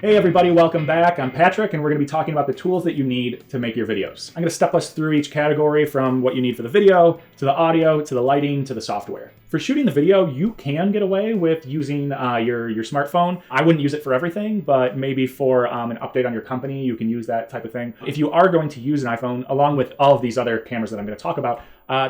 Hey everybody, welcome back. I'm Patrick and we're going to be talking about the tools that you need to make your videos. I'm going to step us through each category from what you need for the video, to the audio, to the lighting, to the software. For shooting the video, you can get away with using your smartphone. I wouldn't use it for everything, but maybe for an update on your company, you can use that type of thing. If you are going to use an iPhone, along with all of these other cameras that I'm going to talk about,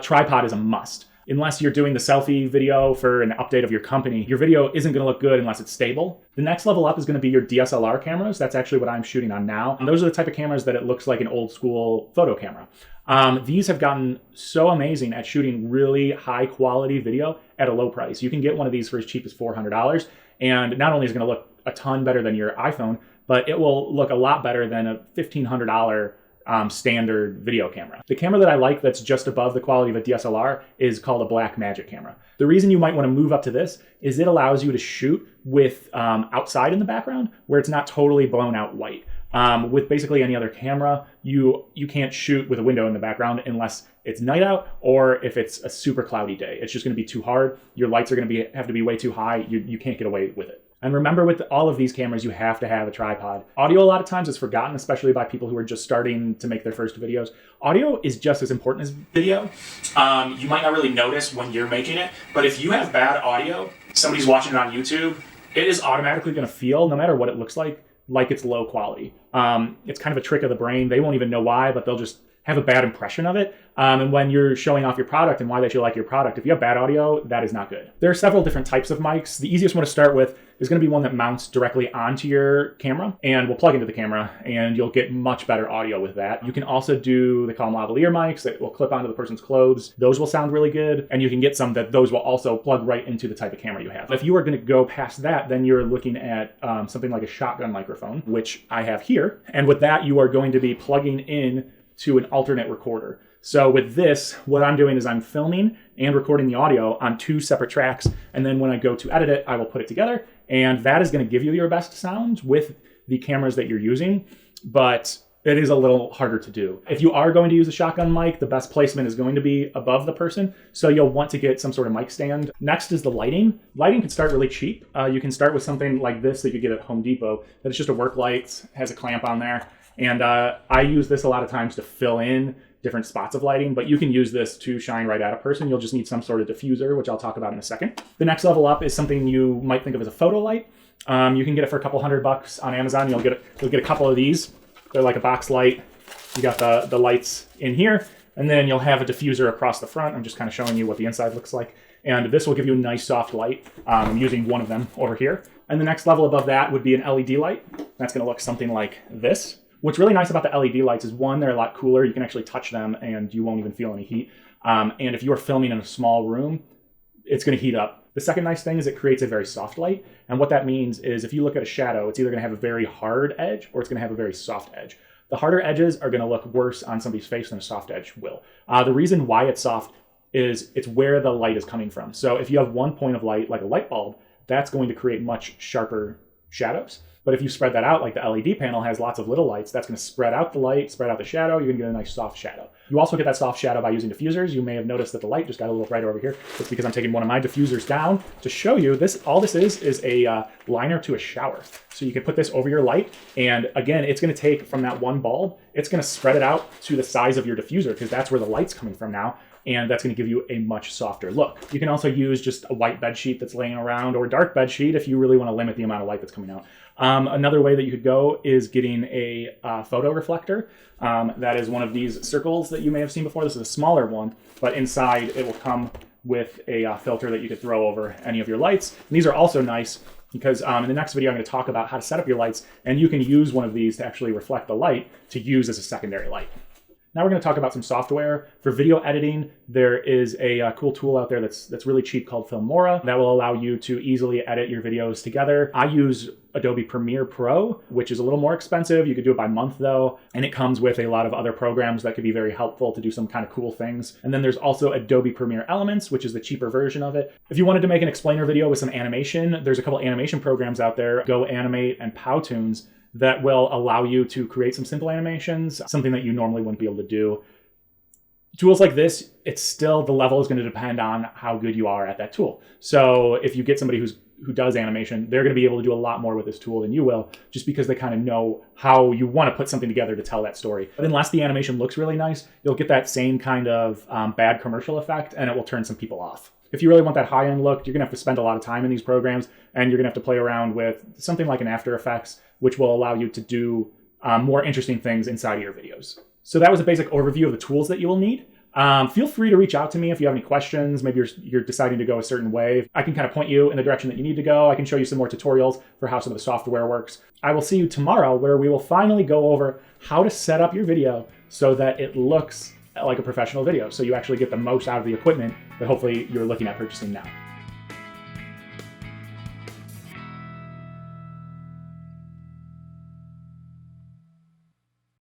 tripod is a must. Unless you're doing the selfie video for an update of your company, your video isn't going to look good unless it's stable. The next level up is going to be your DSLR cameras. That's actually what I'm shooting on now. And those are the type of cameras that it looks like an old school photo camera. These have gotten so amazing at shooting really high quality video at a low price. You can get one of these for as cheap as $400. And not only is it going to look a ton better than your iPhone, but it will look a lot better than a $1,500 standard video camera. The camera that I like that's just above the quality of a DSLR is called a Blackmagic camera. The reason you might want to move up to this is it allows you to shoot with outside in the background where it's not totally blown out white. With basically any other camera, you can't shoot with a window in the background unless it's night out or if it's a super cloudy day. It's just going to be too hard. Your lights are going to have to be way too high. You can't get away with it. And remember, with all of these cameras, you have to have a tripod. Audio a lot of times is forgotten, especially by people who are just starting to make their first videos. Audio is just as important as video. You might not really notice when you're making it, but if you have bad audio, somebody's watching it on YouTube, it is automatically going to feel, no matter what it looks like it's low quality. It's kind of a trick of the brain. They won't even know why, but they'll just have a bad impression of it. And when you're showing off your product and why they should like your product, if you have bad audio, that is not good. There are several different types of mics. The easiest one to start with is going to be one that mounts directly onto your camera and will plug into the camera, and you'll get much better audio with that. You can also do, they call them lavalier mics that will clip onto the person's clothes. Those will sound really good. And you can get some that those will also plug right into the type of camera you have. If you are going to go past that, then you're looking at something like a shotgun microphone, which I have here. And with that, you are going to be plugging in to an alternate recorder. So with this, what I'm doing is I'm filming and recording the audio on two separate tracks. And then when I go to edit it, I will put it together. And that is going to give you your best sound with the cameras that you're using. But it is a little harder to do. If you are going to use a shotgun mic, the best placement is going to be above the person. So you'll want to get some sort of mic stand. Next is the lighting. Lighting can start really cheap. You can start with something like this that you get at Home Depot. That's just a work light, has a clamp on there. And I use this a lot of times to fill in different spots of lighting, but you can use this to shine right at a person. You'll just need some sort of diffuser, which I'll talk about in a second. The next level up is something you might think of as a photo light. You can get it for a couple $100 on Amazon. You'll get a couple of these. They're like a box light. You got the lights in here, and then you'll have a diffuser across the front. I'm just kind of showing you what the inside looks like. And this will give you a nice soft light. I'm using one of them over here. And the next level above that would be an LED light. That's going to look something like this. What's really nice about the LED lights is, one, they're a lot cooler. You can actually touch them and you won't even feel any heat. And if you are filming in a small room, it's going to heat up. The second nice thing is it creates a very soft light. And what that means is if you look at a shadow, it's either going to have a very hard edge or it's going to have a very soft edge. The harder edges are going to look worse on somebody's face than a soft edge will. The reason why it's soft is it's where the light is coming from. So if you have one point of light, like a light bulb, that's going to create much sharper shadows. But if you spread that out, like the LED panel has lots of little lights, that's going to spread out the light, spread out the shadow. You're going to get a nice soft shadow. You also get that soft shadow by using diffusers. You may have noticed that the light just got a little brighter over here. It's because I'm taking one of my diffusers down to show you this. All this is a liner to a shower. So you can put this over your light. And again, it's going to take from that one bulb, it's going to spread it out to the size of your diffuser because that's where the light's coming from now. And that's going to give you a much softer look. You can also use just a white bed sheet that's laying around or a dark bed sheet if you really want to limit the amount of light that's coming out. Another way that you could go is getting a photo reflector. That is one of these circles that you may have seen before. This is a smaller one, but inside it will come with a filter that you could throw over any of your lights. And these are also nice because in the next video, I'm going to talk about how to set up your lights, and you can use one of these to actually reflect the light to use as a secondary light. Now we're going to talk about some software. For video editing, there is a cool tool out there that's really cheap called Filmora that will allow you to easily edit your videos together. I use Adobe Premiere Pro, which is a little more expensive. You could do it by month though, and it comes with a lot of other programs that could be very helpful to do some kind of cool things. And then there's also Adobe Premiere Elements, which is the cheaper version of it. If you wanted to make an explainer video with some animation, there's a couple animation programs out there, GoAnimate and Powtoons, that will allow you to create some simple animations, something that you normally wouldn't be able to do. Tools like this, it's still, the level is going to depend on how good you are at that tool. So if you get somebody who's who does animation, they're going to be able to do a lot more with this tool than you will, just because they kind of know how you want to put something together to tell that story. But unless the animation looks really nice, you'll get that same kind of bad commercial effect, and it will turn some people off. If you really want that high-end look, you're going to have to spend a lot of time in these programs, and you're going to have to play around with something like an After Effects, which will allow you to do more interesting things inside of your videos. So that was a basic overview of the tools that you will need. Feel free to reach out to me if you have any questions. Maybe you're deciding to go a certain way. I can kind of point you in the direction that you need to go. I can show you some more tutorials for how some of the software works. I will see you tomorrow, where we will finally go over how to set up your video so that it looks like a professional video, so you actually get the most out of the equipment that hopefully you're looking at purchasing now.